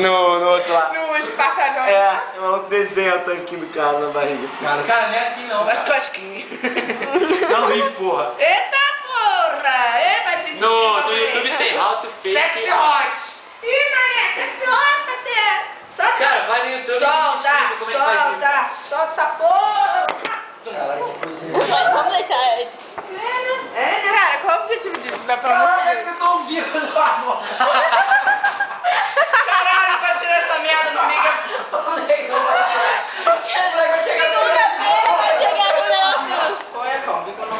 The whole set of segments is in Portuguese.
No outro lado. No espartalhão. É, o maluco desenha o tanquinho do cara na barriga. Cara, não é assim não. As cosquinhas. Não ri, porra. Eita porra! Eita, de No YouTube tem How to Fake. Sexy Hot. Ih, mané, Sexy Hot, parceiro. Solta, Cara, vai no YouTube e solta, como é que faz isso. solta essa porra. Caralho, que cozinha. Vamos deixar eles. Cara, qual é o objetivo disso? Vai pra Caralho, é que eu tô um bico do amor. Caralho, pra tirar essa merda no miga. O moleque vai chegar no Segunda-feira vai chegar no negócio. Qual é, calma? Bico não.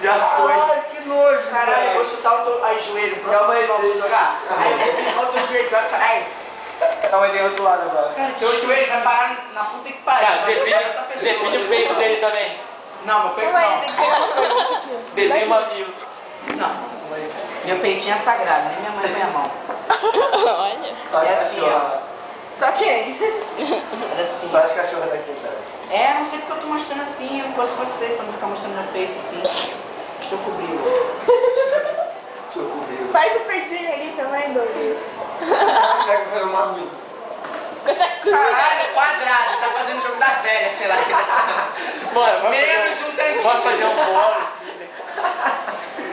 Já foi. Ai, que nojo. Caralho, eu vou chutar o teu joelho. Calma aí, vamos jogar. Aí eu vou ficar o teu joelho, vai ficar. Ai. Calma aí, tem outro lado agora. Cara, teu joelho vai parar na puta que pariu. Cara, define o peito dele também. Não, meu peito Vai, não. tem que pegar uma coisa aqui. Desenha o mamilo. Não. Meu peitinho é sagrado, nem minha mãe põe a mão. Olha. Só É as assim, cachorras. Só quem? É assim. Só as cachorras daqui, cara. É, não sei porque eu tô mostrando assim, eu não posso você, pra não ficar mostrando meu peito assim. Deixa eu cobrir. Deixa eu cobrir. Faz o peitinho ali também, Douglas. Como é que foi o mamilo? Com essa cruz. Caralho, é quadrado, tá fazendo jogo da velha, sei lá o que tá fazendo. Mano, Menos um tanquinho. Vamos fazer um bolo, assim, né?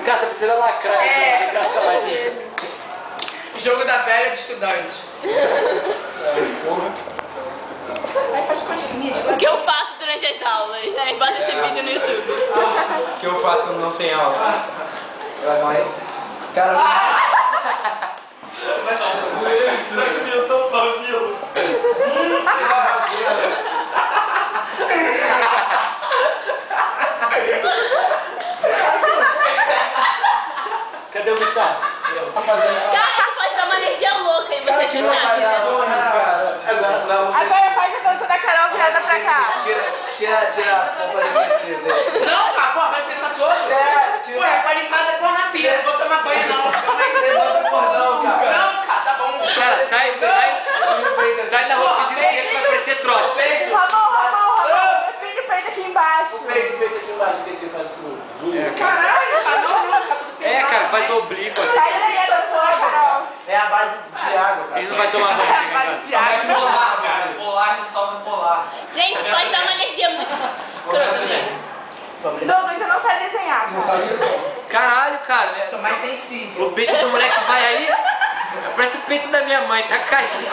Cara, tá precisando lacrar. É. Né? Jogo da velha de estudante. Aí faz continha de O que eu faço durante as aulas, né? Bota esse vídeo no YouTube. O que eu faço quando não tem aula? Vai. Cara, será que virou tão mamilo? Cadê o Gustavo? Cara, isso pode dar uma energia louca em você que sabe. Agora faz a dança da Carol virada pra cá. Tira a porra daqui. Não, cara, pô, vai pintar todo. Ué, vai limpar depois na pia, não vou tomar banho não. Calma aí. Levanta o cordão, cara. Não, cara, tá bom. Cara, sai da roupa de dinheiro que vai parecer trote. Ramon, define o peito aqui embaixo. Peito aqui embaixo, que você faz isso. Caralho, cara, não, tá tudo pintado. É, cara, faz oblíquo. Sai daí a dança, Carol. É a base de água, cara. Ele não vai tomar banho, chega em casa. de água. Polar, cara. Polar que sobe polar. Gente, pode dar uma energia muito escrota nele. Douglas, você não sabe desenhar, cara. Caralho, cara. Tô mais sensível. O peito do moleque vai aí. Parece o peito da minha mãe, tá caindo.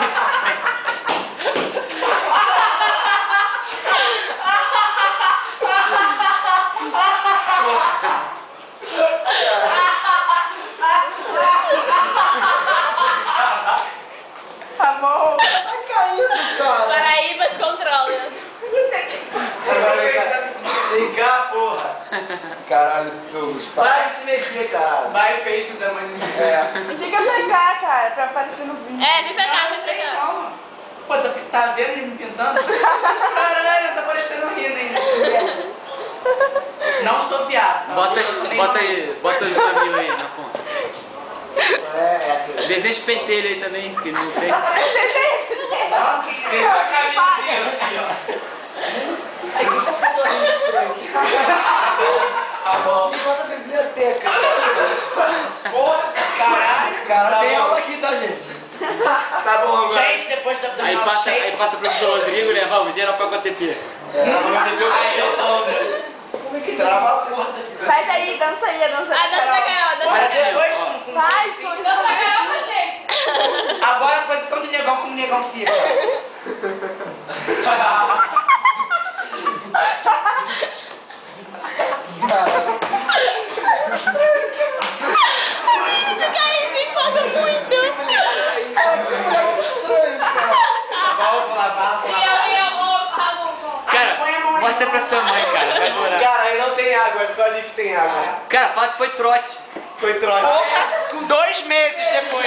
Ramon. Tá caindo, cara. Paraíba se controla. Agora vem cá, porra. Caralho, Douglas. Para de se mexer, cara. Vai o peito da mãe do meu. É. Fica pra cá, cara, pra aparecer no vídeo. É, vem pra cá, Não vem sei, pra cá. calma. Pô, tá vendo ele me pintando? Caralho, tá parecendo rindo ainda. Não sou viado. Não, Bota nem o mamilo aí na ponta. Desenha esse pentelho aí também, que não tem. Não, que Tem uma camisinha assim, ó. Ai, que pessoa estranha aqui. Tá bom. Me bota na biblioteca. Porra. Caralho. Cara, tem aula aqui, tá, gente? Tá bom agora. Gente, depois da Aí passa o professor Rodrigo, né? Vamos, geral pra ATP. Aí eu tô. Como é que trava a porta? Faz aí, dança aí, a dança da A dança da Carol. Carol, dança Mas da Carol. depois com Faz, assim. Dança da Carol, vocês. Agora a posição de negão, como o negão fica. Cara, me empolga muito. Estranho, cara. Vou lavar. Cara, mostra pra sua mãe, cara. Vai morar. Cara, aí não tem água, é só ali que tem água. Cara, fala que foi trote. Foi trote. 2 meses depois.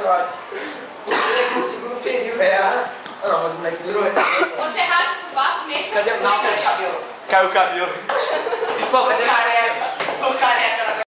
Trote. No segundo período. É. Não, mas o moleque durou. Você rasga o sovaco mesmo? Cadê o Não, tem cabelo. Caiu o cabelo. Pô, cadê? Careca.